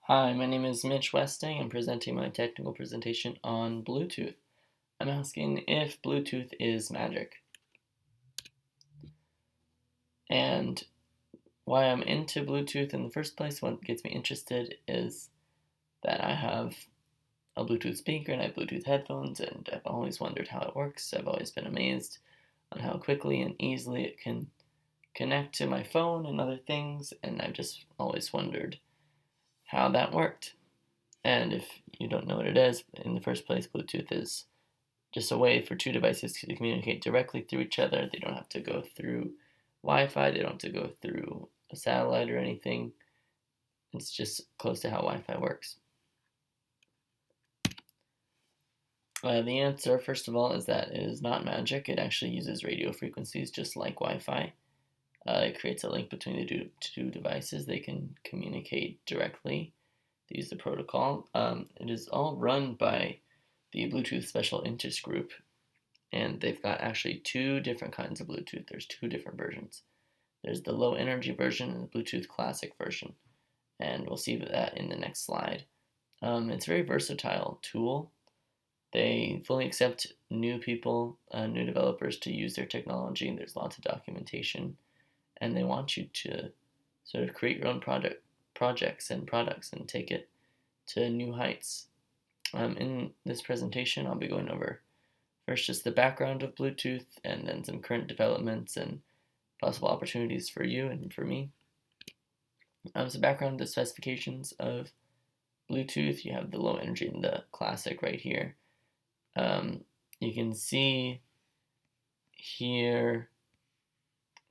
Hi, my name is Mitch Westing. I'm presenting my technical presentation on Bluetooth. I'm asking if Bluetooth is magic. And why I'm into Bluetooth in the first place, what gets me interested is that I have a Bluetooth speaker and I have Bluetooth headphones, and I've always wondered how it works. I've always been amazed on how quickly and easily it can connect to my phone and other things, and I've just always wondered how that worked. And if you don't know what it is, in the first place, Bluetooth is just a way for two devices to communicate directly through each other. They don't have to go through Wi-Fi. They don't have to go through a satellite or anything. It's just close to how Wi-Fi works. The answer, first of all, is that it is not magic. It actually uses radio frequencies just like Wi-Fi. It creates a link between the two devices. They can communicate directly. They use the protocol. It is all run by the Bluetooth Special Interest Group, and they've got actually two different kinds of Bluetooth. There's two different versions. There's the low energy version and the Bluetooth Classic version, and we'll see that in the next slide. It's a very versatile tool. They fully accept new people, new developers to use their technology. There's lots of documentation, and they want you to sort of create your own projects and products and take it to new heights. In this presentation, I'll be going over first just the background of Bluetooth, and then some current developments and possible opportunities for you and for me. So background, the specifications of Bluetooth. You have the low energy and the classic right here. You can see here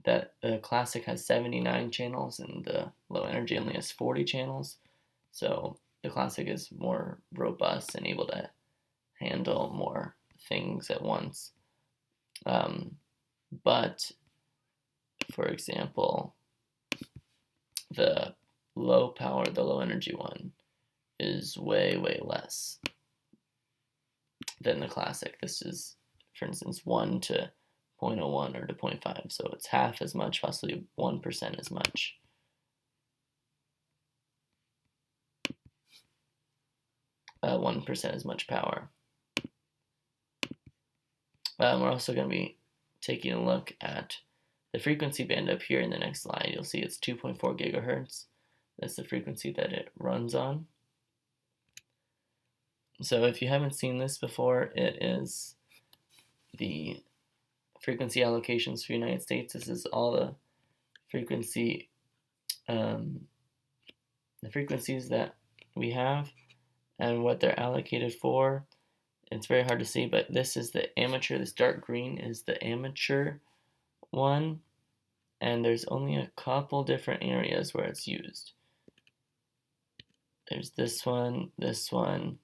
that the classic has 79 channels and the low energy only has 40 channels. So the classic is more robust and able to handle more things at once. But for example, the low power, the low energy one is way, way less than the classic. This is, for instance, 1 to 0.01 or to 0.5, so it's half as much, possibly 1% as much. Uh, 1% as much power. We're also going to be taking a look at the frequency band up here in the next slide. You'll see it's 2.4 gigahertz. That's the frequency that it runs on. So if you haven't seen this before, it is the frequency allocations for the United States. This is all the frequencies that we have and what they're allocated for. It's very hard to see, but this is the amateur. This dark green is the amateur one, and there's only a couple different areas where it's used. There's this one, this one.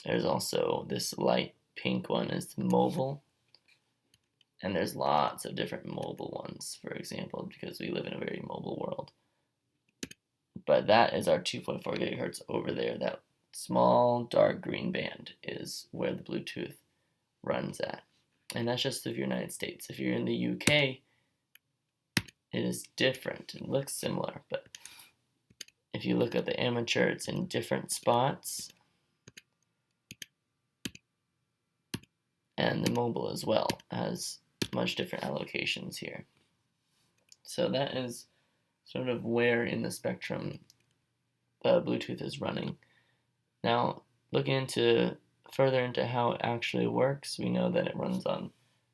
There's also this light pink one is mobile. And there's lots of different mobile ones, for example, because we live in a very mobile world. But that is our 2.4 gigahertz over there. That small dark green band is where the Bluetooth runs at. And that's just the United States. If you're in the UK, it is different. It looks similar, but if you look at the amateur, it's in different spots. And the mobile as well has much different allocations here. So that is sort of where in the spectrum Bluetooth is running. Now, looking further into how it actually works, we know that it runs on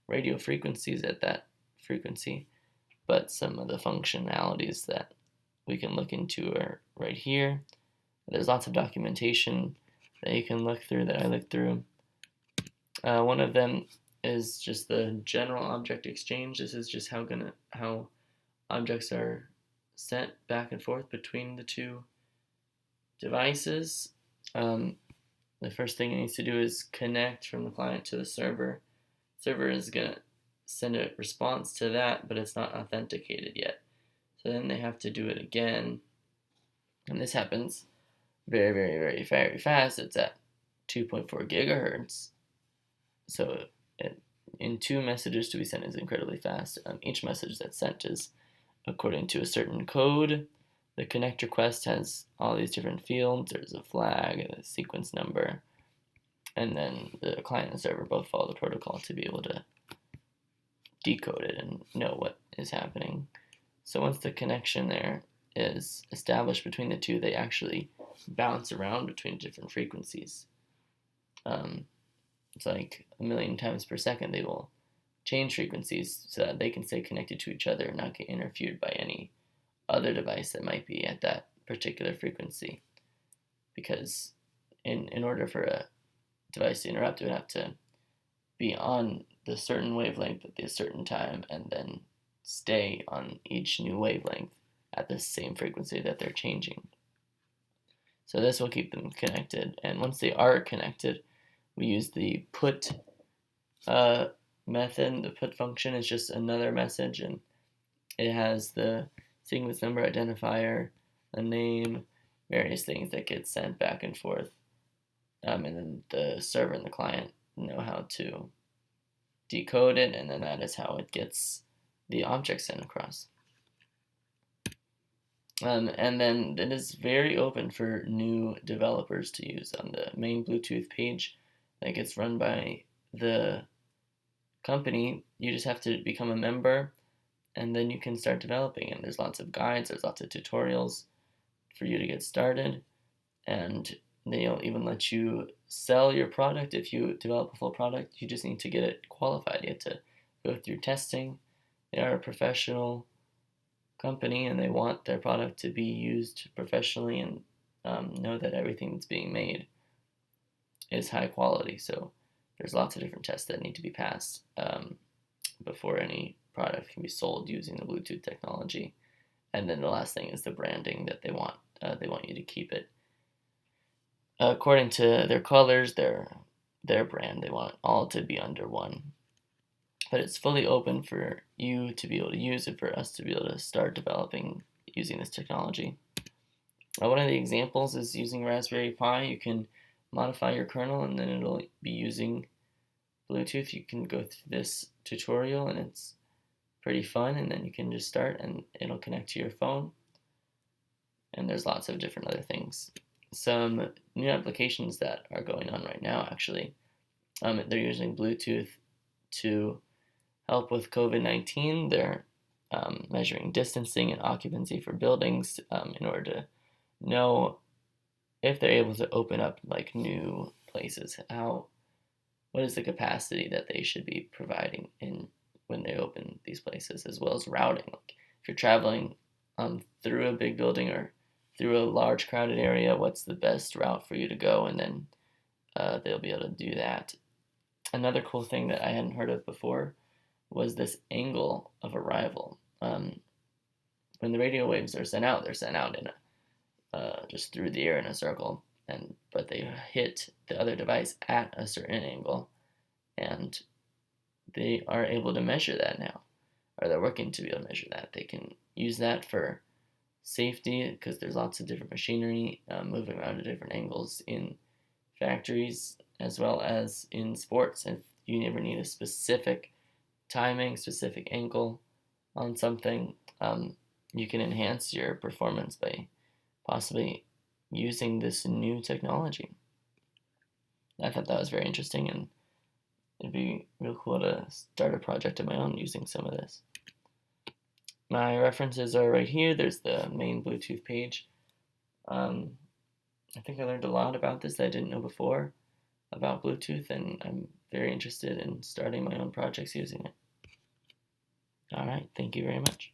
radio frequencies at that frequency, but some of the functionalities that we can look into are right here. There's lots of documentation that you can look through, that I looked through. One of them is just the general object exchange. This is just how objects are sent back and forth between the two devices. The first thing it needs to do is connect from the client to the server. The server is going to send a response to that, but it's not authenticated yet. So then they have to do it again. And this happens very, very, very, very fast. It's at 2.4 gigahertz. So in 2 messages to be sent is incredibly fast. Each message that's sent is according to a certain code, the connect request has all these different fields. There's a flag, a sequence number, and then the client and server both follow the protocol to be able to decode it and know what is happening. So once the connection there is established between the two, they actually bounce around between different frequencies. It's like 1,000,000 times per second they will change frequencies so that they can stay connected to each other and not get interfered by any other device that might be at that particular frequency. Because in order for a device to interrupt, it would have to be on the certain wavelength at the certain time and then stay on each new wavelength at the same frequency that they're changing. So this will keep them connected, and once they are connected, we use the put method. The put function is just another message, and it has the sequence number identifier, a name, various things that get sent back and forth, and then the server and the client know how to decode it, and then that is how it gets the object sent across. And then it is very open for new developers to use. On the main Bluetooth page that gets run by the company, you just have to become a member, and then you can start developing. And there's lots of guides, there's lots of tutorials for you to get started, and they'll even let you sell your product if you develop a full product. You just need to get it qualified. You have to go through testing. They are a professional company, and they want their product to be used professionally and know that everything that's being made is high quality. So there's lots of different tests that need to be passed before any product can be sold using the Bluetooth technology. And then the last thing is the branding that they want. They want you to keep it according to their colors, their brand. They want all to be under one. But it's fully open for you to be able to use it, for us to be able to start developing using this technology. One of the examples is using Raspberry Pi. You can modify your kernel and then it'll be using Bluetooth. You can go through this tutorial and it's pretty fun, and then you can just start and it'll connect to your phone. And there's lots of different other things. Some new applications that are going on right now, actually, they're using Bluetooth to help with COVID-19. They're measuring distancing and occupancy for buildings in order to know if they're able to open up like new places. What is the capacity that they should be providing in when they open these places, as well as routing. Like if you're traveling through a big building or through a large crowded area, what's the best route for you to go, and then they'll be able to do that. Another cool thing that I hadn't heard of before was this angle of arrival. When the radio waves are sent out, they're sent out in just through the air in a circle, but they hit the other device at a certain angle, and they are able to measure that now, or they're working to be able to measure that. They can use that for safety because there's lots of different machinery moving around at different angles in factories as well as in sports. If you never need a specific timing, specific angle on something, you can enhance your performance by possibly using this new technology. I thought that was very interesting, and it'd be real cool to start a project of my own using some of this. My references are right here. There's the main Bluetooth page. I think I learned a lot about this that I didn't know before about Bluetooth, and I'm very interested in starting my own projects using it. All right, thank you very much.